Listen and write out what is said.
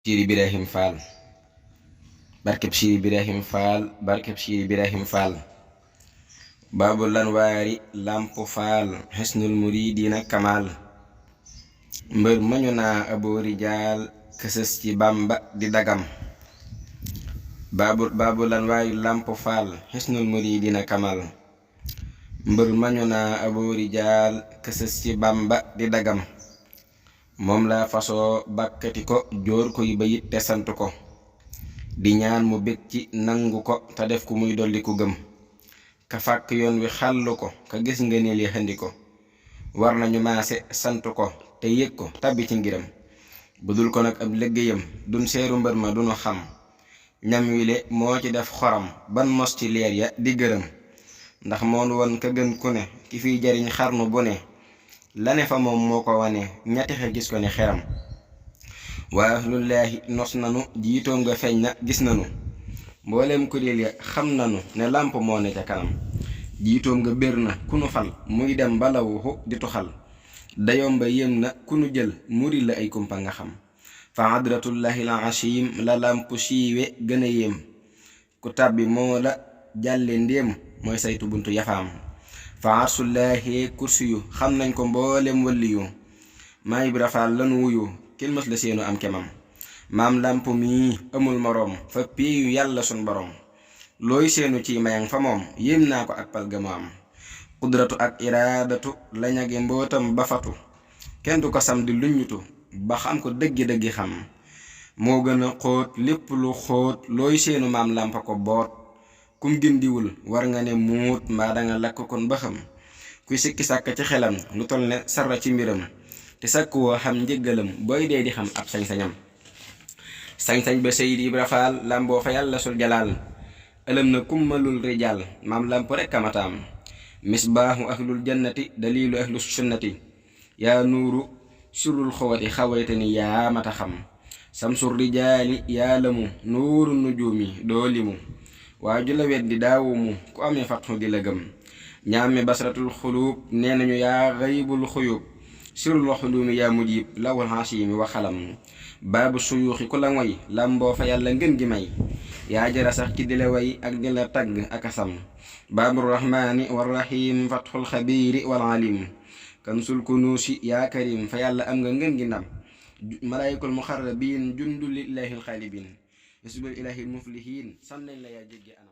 Sidi Birahim Fall barkeb Sidi Birahim Fall barkeb Sidi Birahim Fall baabul lanwaari lamp faal xesnul muridina kamal mbër mañu naa aboo rijaal kësës ci bamba di dagam baabul lanwaari lamp faal xesnul muridina kamal mbër mañu naa aboo rijaal kësës ci bamba di dagam moom la fasoo bàkkati ko jóor koy bayit te sant ko di ñaan mu bég ci nangu ko te def ku muy dolli ku gëm ka fàkk yoon wi xàllu ko ka gis nga ne li xandi ko war nañu maase sant ko te yëg ko tabbi ci ngiram bu dul ko nag ab liggéeyam dun seeru mbër ma dunu xam ñam wile moo ci def xoram ban mos ci leer ya di gërëm ndax moonu won ka gën ku ne ki fiy jariñ xarnu bu ne lane fa moom moo ko wane ñetti xe gis ko ne xeram waa ahlullaahi nos nanu jiitoom nga feeñ na gis nanu mboolem kuréel ya xam nanu ne làmp moo ne ca kanam jiitoom nga bér na ku nu fal muy dem balawuxu di tuxal dayoom ba yéem na ku nu jël muri la ay kumpa nga xam fa hadratullahi la ashim la làmp siiwe gën a yéem ku tàbbi moo la jàlle ndéem mooy saytu buntu yafaam fa arsullaahi kursi yu xam nañ ko mboolem walli yu maa Ibra Faal lanu wuyu kenn mës la seenu am kemam maam làmp mii amul moroom fa piiyu yàlla sun boroom looy seenu ci mayang fa moom yéem naa ko ak pal ga mu am qudratu ak iraadatu lañage mbootam ba fatu kenn du ko sam di luññutu ba xam ko dëggi-dëggi xam moo gën a xóot lépp lu xóot looy seenu maam làmpa ko boot kum gindiwul war nga ne muut mbaa danga lakk kon ba xam kuy sikki sàkk ci xelam lu toll ne sarra ci mbiram te sàkk woo xam njëggalam booy dee di xam ab sañ-sañam sañ-sañ ba Seydi Ibra Faal làmboo fa yàlla sul jalaal ëlëm na kummalul rijaal maam làmp rekk amataam misbaahu ahlul jannati dalilu ahlus sunnati yaa nuuru surul xawati xawayte ni yaa mata xam samsur rijaali yaa lamu nuuru nujuumi doo limu waa ju la weddi daawumu ku amee fatxu di la gëm ñaame basratul xuluub nee nañu yaa xaybul xuyub sirul xuluumi yaa mujib lawul xaasimi wa xalam baabu suyuuxi ku la ngoy làmboo fa yàlla ngën gi may yaa jara sax ci di la way ak di la tagg ak asam baabu rahmaani warrahim fatxul xabiiri wal alim kansul kunuusi yaa karim fa yàlla am nga ngën gi ndam malaayikul muxarrabiin jundu lillaahil xaalibiin yasbul ilaahil muflihiin sam nañ la yaa jéggi anam